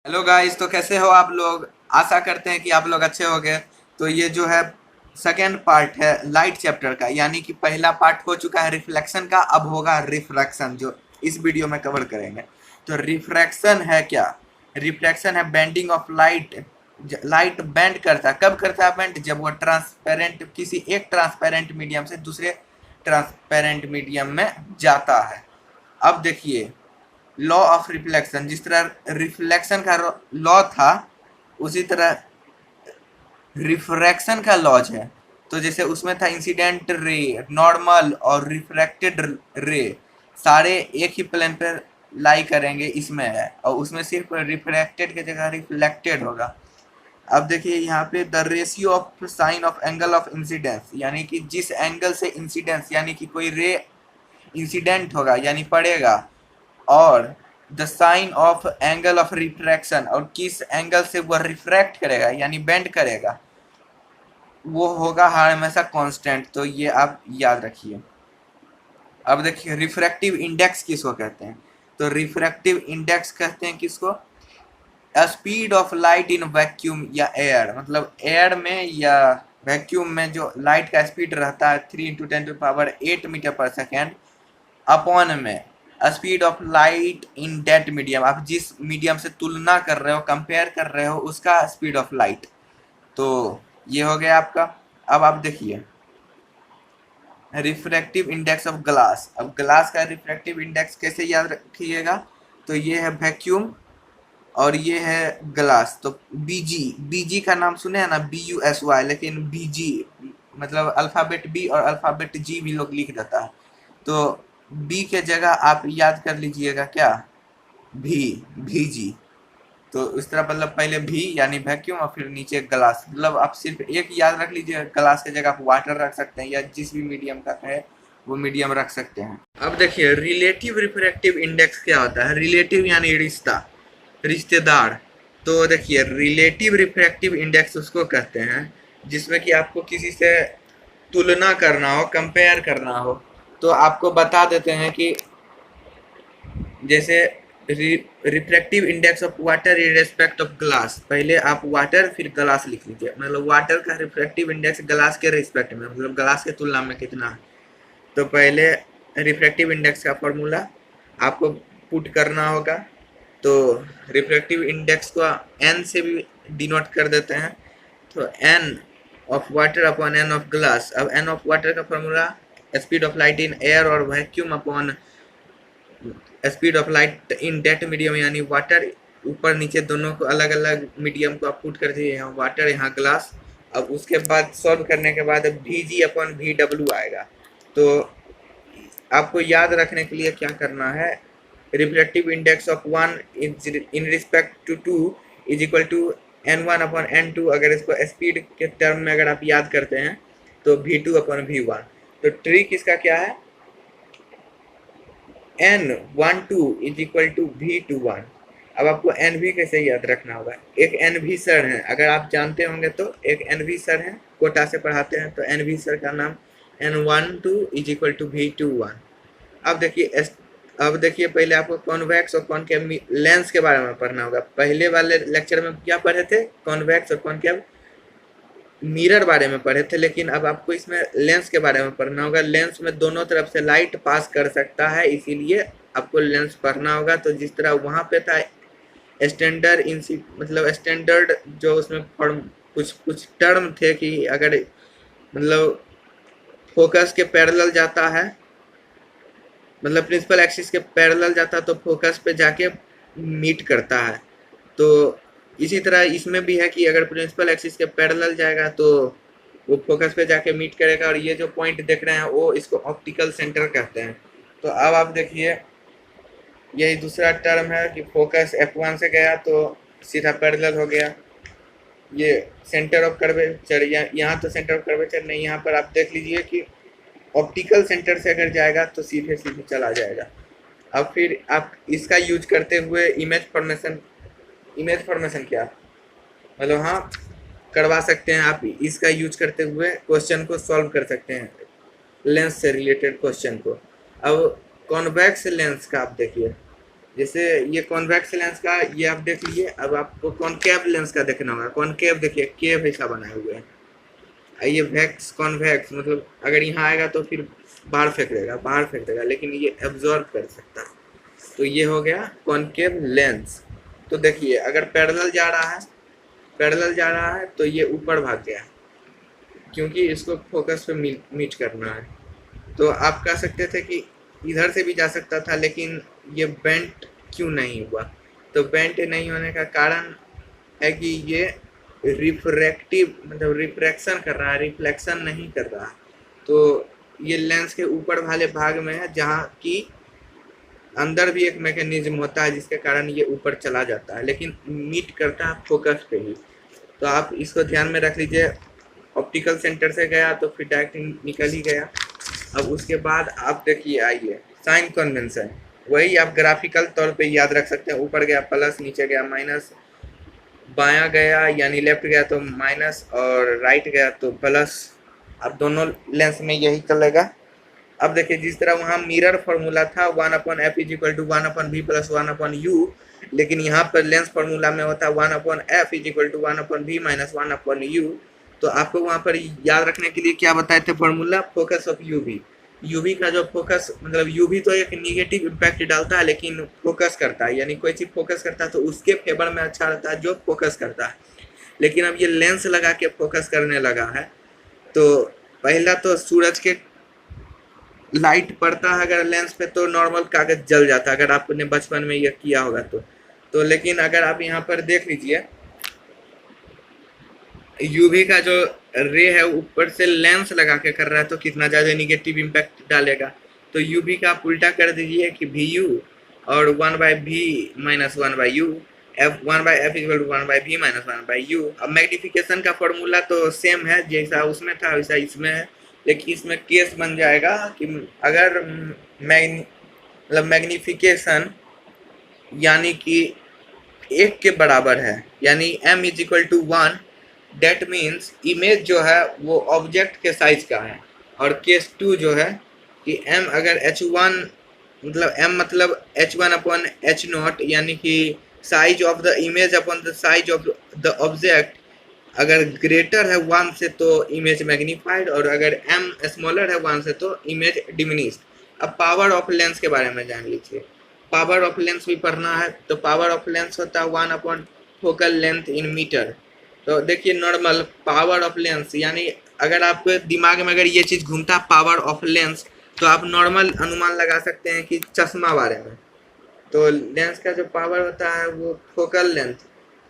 Hello guys, तो कैसे हो आप लोग। आशा करते हैं कि आप लोग अच्छे होंगे। तो ये जो है सेकेंड पार्ट है लाइट चैप्टर का, यानी कि पहला पार्ट हो चुका है रिफ्लेक्शन का, अब होगा रिफ्रैक्शन जो इस वीडियो में कवर करेंगे। तो रिफ्रैक्शन है क्या? रिफ्लेक्शन है bending of light. Light bend करता है, कब करता है बेंड? जब वो ट्रांसपेरेंट किसी एक ट्रांसपेरेंट मीडियम से दूसरे ट्रांसपेरेंट मीडियम में जाता है। अब देखिए, लॉ ऑफ रिफ्लेक्शन, जिस तरह रिफ्लेक्शन का लॉ था उसी तरह रिफ्रैक्शन का लॉज है। तो जैसे उसमें था इंसिडेंट रे, नॉर्मल और रिफ्रैक्टेड रे, सारे एक ही प्लेन पर लाई करेंगे, इसमें है, और उसमें सिर्फ रिफ्रैक्टेड की जगह रिफ्लेक्टेड होगा। अब देखिए यहाँ पे the ratio of sine of angle of incidence, यानी कि जिस एंगल से इंसिडेंस यानी कि कोई रे इंसिडेंट होगा यानी पड़ेगा, और the sine of angle of refraction, और किस एंगल से वह रिफ्रैक्ट करेगा यानी बेंड करेगा, वो होगा हमेशा कांस्टेंट। तो ये आप याद रखिए। अब देखिए रिफ्रैक्टिव इंडेक्स किसको कहते हैं? तो रिफ्रैक्टिव इंडेक्स कहते हैं किसको? Speed of light in vacuum या एयर, मतलब एयर में या वैक्यूम में जो लाइट का स्पीड रहता है 3 × 10⁸ मीटर पर सेकेंड, अपॉन में speed of light in that medium, आप जिस मीडियम से तुलना कर रहे हो, कंपेयर कर रहे हो, उसका स्पीड ऑफ लाइट। तो ये हो गया आपका। अब आप देखिए रिफ्रैक्टिव इंडेक्स ऑफ ग्लास। अब ग्लास का रिफ्रैक्टिव इंडेक्स कैसे याद रखिएगा? तो ये है वैक्यूम और ये है ग्लास। तो बीजी, बीजी का नाम सुने हैं ना, BUSY, लेकिन बीजी मतलब अल्फ़ाबेट बी और अल्फ़ाबेट जी भी लोग लिख देता है। तो बी के जगह आप याद कर लीजिएगा क्या, भी, भीजी। तो इस तरह मतलब पहले भी यानी वैक्यूम और फिर नीचे ग्लास, मतलब आप सिर्फ एक याद रख लीजिए, ग्लास की जगह आप वाटर रख सकते हैं या जिस भी मीडियम का है वो मीडियम रख सकते हैं। अब देखिए रिलेटिव रिफ्रैक्टिव इंडेक्स क्या होता है? रिलेटिव यानी रिश्ता, रिश्तेदार। तो देखिए रिलेटिव रिफ्रैक्टिव इंडेक्स उसको कहते हैं जिसमें कि आपको किसी से तुलना करना हो, कंपेयर करना हो। तो आपको बता देते हैं कि जैसे refractive index of water in respect of glass, पहले आप वाटर फिर ग्लास लिख लीजिए, मतलब वाटर का रिफ्रैक्टिव इंडेक्स ग्लास के रिस्पेक्ट में, मतलब ग्लास के तुलना में कितना है। तो पहले रिफ्रैक्टिव इंडेक्स का फॉर्मूला आपको पुट करना होगा। तो रिफ्रैक्टिव इंडेक्स को एन से भी डिनोट कर देते हैं। तो n of water upon n of glass. अब एन ऑफ वाटर का formula speed of light in air और vacuum upon speed of light in that medium, यानी वाटर ऊपर नीचे दोनों को अलग अलग मीडियम को आप पुट कर दिए, यहाँ वाटर यहाँ ग्लास। अब उसके बाद सॉल्व करने के बाद VG अपॉन VW आएगा। तो आपको याद रखने के लिए क्या करना है, refractive index of one in respect to two is equal to N1 upon N2। अगर इसको स्पीड के टर्म में अगर आप याद करते हैं तो V2 अपॉन V1। तो ट्रिक इसका क्या है, N12 is equal to V21। अब आपको NV कैसे याद रखना होगा, एक NV सर है, अगर आप जानते होंगे तो एक NV सर है, कोटा से पढ़ाते हैं, तो NV सर का नाम N12 is equal to V21। अब देखिए पहले आपको कॉन्वेक्स और कॉनकेव लेंस के बारे में पढ़ना होगा। पहले वाले लेक्चर में क्या पढ़े थे, कॉन्वेक्स और कॉनकेव मिरर बारे में पढ़े थे, लेकिन अब आपको इसमें लेंस के बारे में पढ़ना होगा। लेंस में दोनों तरफ से लाइट पास कर सकता है, इसीलिए आपको लेंस पढ़ना होगा। तो जिस तरह वहाँ पे था स्टैंडर्ड मतलब स्टैंडर्ड, जो उसमें कुछ कुछ टर्म थे कि अगर मतलब फोकस के पैरेलल जाता है, मतलब प्रिंसिपल एक्सिस के पैरेलल जाता है तो फोकस पे जाके मीट करता है। तो इसी तरह इसमें भी है कि अगर प्रिंसिपल एक्सिस के पैरेलल जाएगा तो वो फोकस पे जाके मीट करेगा, और ये जो पॉइंट देख रहे हैं वो इसको ऑप्टिकल सेंटर कहते हैं। तो अब आप देखिए यही दूसरा टर्म है कि फोकस F1 से गया तो सीधा पैरेलल हो गया। ये सेंटर ऑफ कर्वेचर, यहाँ तो सेंटर ऑफ कर्वेचर नहीं, यहाँ पर आप देख लीजिए कि ऑप्टिकल सेंटर से अगर जाएगा तो सीधे सीधे चला जाएगा। अब फिर आप इसका यूज करते हुए इमेज फॉर्मेशन क्या मतलब, हाँ करवा सकते हैं आप, इसका यूज करते हुए क्वेश्चन को सॉल्व कर सकते हैं, लेंस से रिलेटेड क्वेश्चन को। अब कॉन्वेक्स लेंस का आप देखिए, जैसे ये कॉन्वेक्स लेंस का ये आप देख लीजिए, अब आपको कॉनकेव लेंस का देखना होगा। कॉनकेव देखिए केव ऐसा बनाए हुए है, ये वेक्स कॉन्वेक्स मतलब अगर यहाँ आएगा तो फिर बाहर फेंक देगा, बाहर फेंक देगा, लेकिन ये एब्जॉर्ब कर सकता है। तो ये हो गया कॉनकेव लेंस। तो देखिए अगर पैरेलल जा रहा है, पैरेलल जा रहा है तो ये ऊपर भाग गया, क्योंकि इसको फोकस पे मीट करना है। तो आप कह सकते थे कि इधर से भी जा सकता था, लेकिन ये बेंट क्यों नहीं हुआ? तो बेंट नहीं होने का कारण है कि ये रिफ्रैक्टिव मतलब रिफ्रैक्शन कर रहा है, रिफ्लेक्शन नहीं कर रहा। तो ये लेंस के ऊपर वाले भाग में है, जहाँ की अंदर भी एक मैकेनिज्म होता है जिसके कारण ये ऊपर चला जाता है, लेकिन मीट करता है फोकस पे ही। तो आप इसको ध्यान में रख लीजिए। ऑप्टिकल सेंटर से गया तो फिर डायरेक्ट निकल ही गया। अब उसके बाद आप देखिए, आइए साइन कन्वेंशन, वही आप ग्राफिकल तौर पे याद रख सकते हैं। ऊपर गया प्लस, नीचे गया माइनस, बायां गया यानी लेफ्ट गया तो माइनस, और राइट गया तो प्लस। अब दोनों लेंस में यही चलेगा। अब देखिए जिस तरह वहाँ मिरर फार्मूला था 1/f is equal to 1/v plus 1/u, लेकिन यहाँ पर लेंस फार्मूला में होता 1/f is equal to 1/v minus 1/u। तो आपको वहाँ पर याद रखने के लिए क्या बताए थे formula? Focus of UV. UV का जो फोकस मतलब यूवी तो एक निगेटिव इम्पैक्ट डालता है, लेकिन फोकस करता है, यानी कोई चीज़ फोकस करता है तो उसके फेवर में अच्छा रहता है जो फोकस करता है। लेकिन अब ये लेंस लगा के फोकस करने लगा है, तो पहला तो सूरज के लाइट पड़ता है अगर लेंस पे तो नॉर्मल कागज जल जाता है, अगर आपने बचपन में ये किया होगा तो लेकिन अगर आप यहाँ पर देख लीजिए यूवी का जो रे है ऊपर से लेंस लगा के कर रहा है, तो कितना ज़्यादा निगेटिव इम्पैक्ट डालेगा। तो यूवी का आप उल्टा कर दीजिए कि वी यू और 1/v minus 1/u, f 1/f equal to 1/v minus 1/u। अब मैग्निफिकेशन का फॉर्मूला तो सेम है, जैसा उसमें था वैसा इसमें है, लेकिन इसमें केस बन जाएगा कि अगर मतलब मैग्निफिकेशन यानी कि 1 के बराबर है, यानी m is equal to 1, that means image जो है वो ऑब्जेक्ट के साइज का है। और केस 2 जो है कि m अगर h1 मतलब m मतलब h1 अपॉन h0, यानी कि size of the image upon the size of the object, अगर ग्रेटर है 1 से तो इमेज मैग्नीफाइड, और अगर m स्मॉलर है 1 से तो इमेज डिमिनिश्ड। अब पावर ऑफ लेंस के बारे में जान लीजिए। पावर ऑफ लेंस भी पढ़ना है, तो पावर ऑफ लेंस होता है 1 upon focal length in metre. तो देखिए नॉर्मल पावर ऑफ लेंस, यानी अगर आपके दिमाग में अगर ये चीज़ घूमता है पावर ऑफ लेंस, तो आप नॉर्मल अनुमान लगा सकते हैं कि चश्मा बारे में। तो लेंस का जो पावर होता है वो फोकल लेंथ,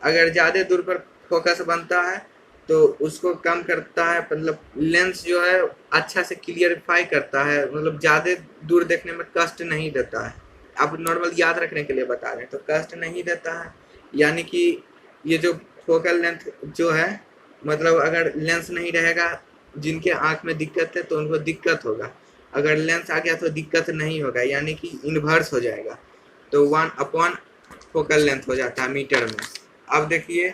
अगर ज़्यादा दूर पर फोकस बनता है तो उसको कम करता है, मतलब लेंस जो है अच्छा से क्लियरिफाई करता है, मतलब ज़्यादा दूर देखने में कष्ट नहीं देता है। आप नॉर्मल याद रखने के लिए बता रहे हैं, तो कष्ट नहीं देता है, यानी कि ये जो फोकल लेंथ जो है मतलब अगर लेंस नहीं रहेगा, जिनके आँख में दिक्कत है तो उनको दिक्कत होगा, अगर लेंस आ गया तो दिक्कत नहीं होगा, यानी कि इन्वर्स हो जाएगा। तो 1 अपॉन फोकल लेंथ हो जाता है मीटर में। अब देखिए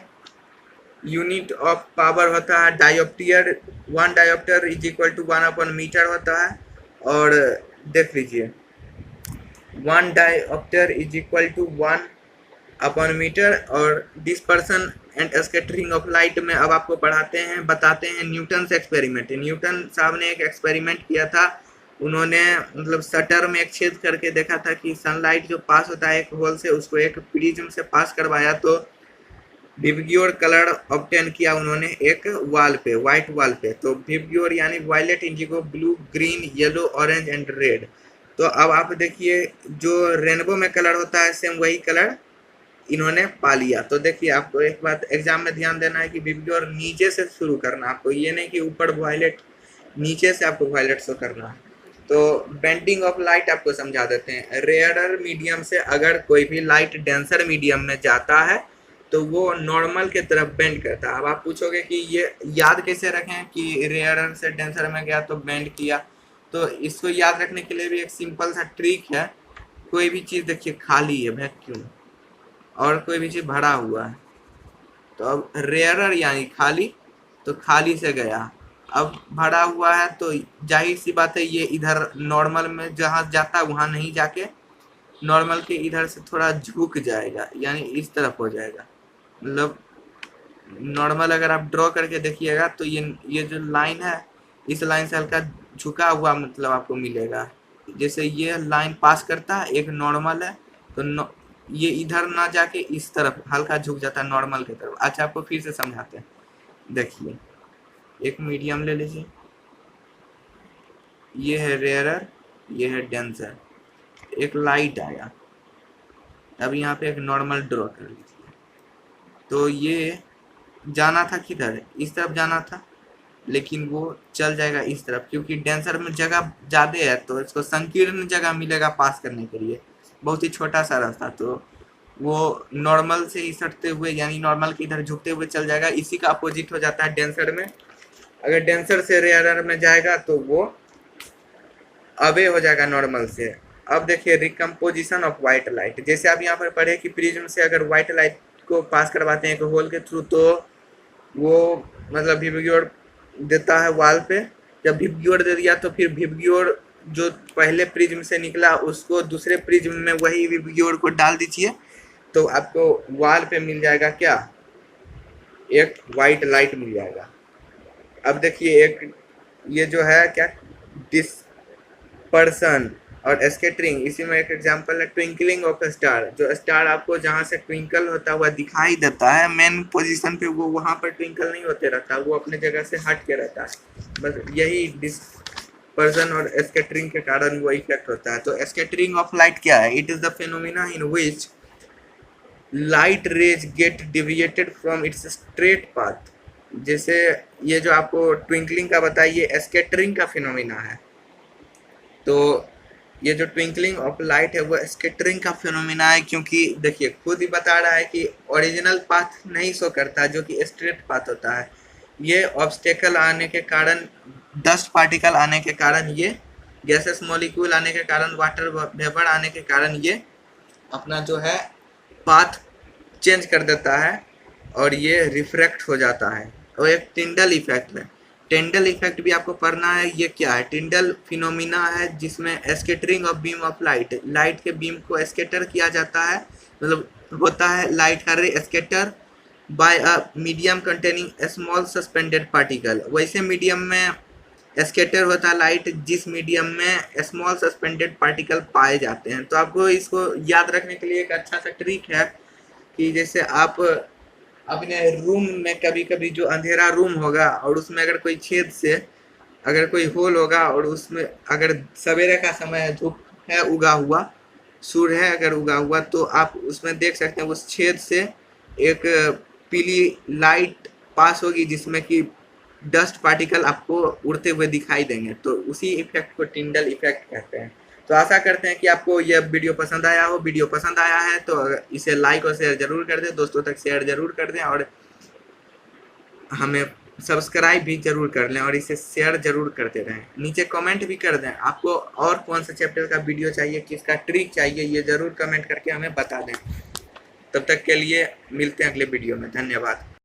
यूनिट ऑफ पावर होता है dioptre, 1 dioptre is equal to 1 upon metre होता है। और देख लीजिए 1 dioptre is equal to 1 upon metre. और dispersion and scattering of light में अब आपको पढ़ाते हैं, बताते हैं न्यूटन से एक्सपेरिमेंट। न्यूटन साहब ने एक एक्सपेरिमेंट किया था, उन्होंने मतलब शटर में एक छेद करके देखा था कि सनलाइट जो पास होता है एक होल से, उसको एक प्रिज्म से पास करवाया तो विबग्योर कलर ऑब्टेन किया उन्होंने एक वॉल पे, व्हाइट वॉल पे। तो विबग्योर यानी violet, indigo, blue, green, yellow, orange and red. तो अब आप देखिए जो रेनबो में कलर होता है सेम वही कलर इन्होंने पा लिया। तो देखिए आपको एक बात एग्जाम में ध्यान देना है कि विबग्योर नीचे से शुरू करना आपको, ये नहीं कि ऊपर वायलेट, नीचे से आपको वायलेट शो करना है। तो बेंडिंग ऑफ लाइट आपको समझा देते हैं। रेयरर मीडियम से अगर कोई भी लाइट डेंसर मीडियम में जाता है तो वो नॉर्मल के तरफ बेंड करता है। अब आप पूछोगे कि ये याद कैसे रखें कि रेयरर से डेंसर में गया तो बेंड किया, तो इसको याद रखने के लिए भी एक सिंपल सा ट्रिक है। कोई भी चीज़ देखिए खाली है वैक्यूम, और कोई भी चीज़ भरा हुआ है, तो अब रेयरर यानी खाली, तो खाली से गया, अब भरा हुआ है तो जाहिर सी बात है ये इधर नॉर्मल में जहाँ जाता है वहाँ नहीं जाके नॉर्मल के इधर से थोड़ा झुक जाएगा, यानी इस तरफ हो जाएगा। मतलब नॉर्मल अगर आप ड्रॉ करके देखिएगा तो ये जो लाइन है, इस लाइन से हल्का झुका हुआ मतलब आपको मिलेगा। जैसे ये लाइन पास करता है, एक नॉर्मल है, तो ये इधर ना जाके इस तरफ हल्का झुक जाता है नॉर्मल की तरफ। अच्छा, आपको फिर से समझाते हैं। देखिए, एक मीडियम ले लीजिए, ये है रेयरर, ये है डेंसर। एक लाइट आया, अब यहाँ पे एक नॉर्मल ड्रॉ कर लीजिए। तो ये जाना था किधर, इस तरफ जाना था, लेकिन वो चल जाएगा इस तरफ, क्योंकि डेंसर में जगह ज़्यादा है तो इसको संकीर्ण जगह मिलेगा पास करने के लिए, बहुत ही छोटा सा रास्ता। तो वो नॉर्मल से ही सटते हुए, यानी नॉर्मल के इधर झुकते हुए चल जाएगा। इसी का अपोजिट हो जाता है डेंसर में। अगर डेंसर से रेयरर में जाएगा तो वो अवे हो जाएगा नॉर्मल से। अब देखिए रिकम्पोजिशन ऑफ व्हाइट लाइट। जैसे आप यहाँ पर पढ़े कि प्रिज्म से अगर व्हाइट लाइट को पास करवाते हैं एक होल के थ्रू, तो वो मतलब विबग्योर देता है वॉल पे। जब विबग्योर दे दिया तो फिर विबग्योर जो पहले प्रिज्म से निकला उसको दूसरे प्रिज्म में वही विबग्योर को डाल दीजिए, तो आपको वॉल पे मिल जाएगा क्या, एक वाइट लाइट मिल जाएगा। अब देखिए एक ये जो है क्या, डिस्पर्सन और स्कैटरिंग, इसी में एक एग्जांपल है ट्विंकलिंग ऑफ स्टार। जो स्टार आपको जहाँ से ट्विंकल होता हुआ दिखाई देता है मेन पोजीशन पे, वो वहाँ पर ट्विंकल नहीं होते रहता, वो अपने जगह से हट के रहता है। बस यही डिस्पर्सन और स्कैटरिंग के कारण वो इफेक्ट होता है। तो स्कैटरिंग ऑफ लाइट क्या है? It is the phenomena in which light rays get deviated from its straight path. जैसे ये जो आपको ट्विंकलिंग का बताइए, स्कैटरिंग का फिनोमिना है। तो ये जो ट्विंकलिंग ऑफ लाइट है वो स्कैटरिंग का फिनोमिना है, क्योंकि देखिए खुद ही बता रहा है कि ओरिजिनल पाथ नहीं शो करता, जो कि स्ट्रेट पाथ होता है। ये ऑब्स्टेकल आने के कारण, डस्ट पार्टिकल आने के कारण, ये गैसेस मॉलिक्यूल आने के कारण, वाटर वेपर आने के कारण ये अपना जो है पाथ चेंज कर देता है और ये रिफ्रैक्ट हो जाता है। और एक टिंडल इफेक्ट है। टिंडल इफेक्ट भी आपको पढ़ना है। ये क्या है? टिंडल फिनोमिना है जिसमें scattering of beam of light, light के बीम को स्कैटर किया जाता है, मतलब होता है लाइट का ray scatter by a medium containing small suspended particle. वैसे मीडियम में स्कैटर होता है लाइट जिस मीडियम में स्मॉल सस्पेंडेड पार्टिकल पाए जाते हैं। तो आपको इसको याद रखने के लिए एक अच्छा सा ट्रिक है कि जैसे आप अपने रूम में कभी कभी जो अंधेरा रूम होगा और उसमें अगर कोई छेद से अगर कोई होल होगा और उसमें अगर सवेरे का समय है, धूप है उगा हुआ, सूर्य है अगर उगा हुआ, तो आप उसमें देख सकते हैं उस छेद से एक पीली लाइट पास होगी जिसमें कि डस्ट पार्टिकल आपको उड़ते हुए दिखाई देंगे। तो उसी इफेक्ट को टिंडल इफेक्ट कहते हैं। तो आशा करते हैं कि आपको यह वीडियो पसंद आया हो। वीडियो पसंद आया है तो इसे लाइक और शेयर जरूर कर दें, दोस्तों तक शेयर जरूर कर दें, और हमें सब्सक्राइब भी जरूर कर लें और इसे शेयर जरूर करते रहें। नीचे कमेंट भी कर दें आपको और कौन सा चैप्टर का वीडियो चाहिए, किसका ट्रिक चाहिए, ये जरूर कमेंट करके हमें बता दें। तब तक के लिए मिलते हैं अगले वीडियो में। धन्यवाद।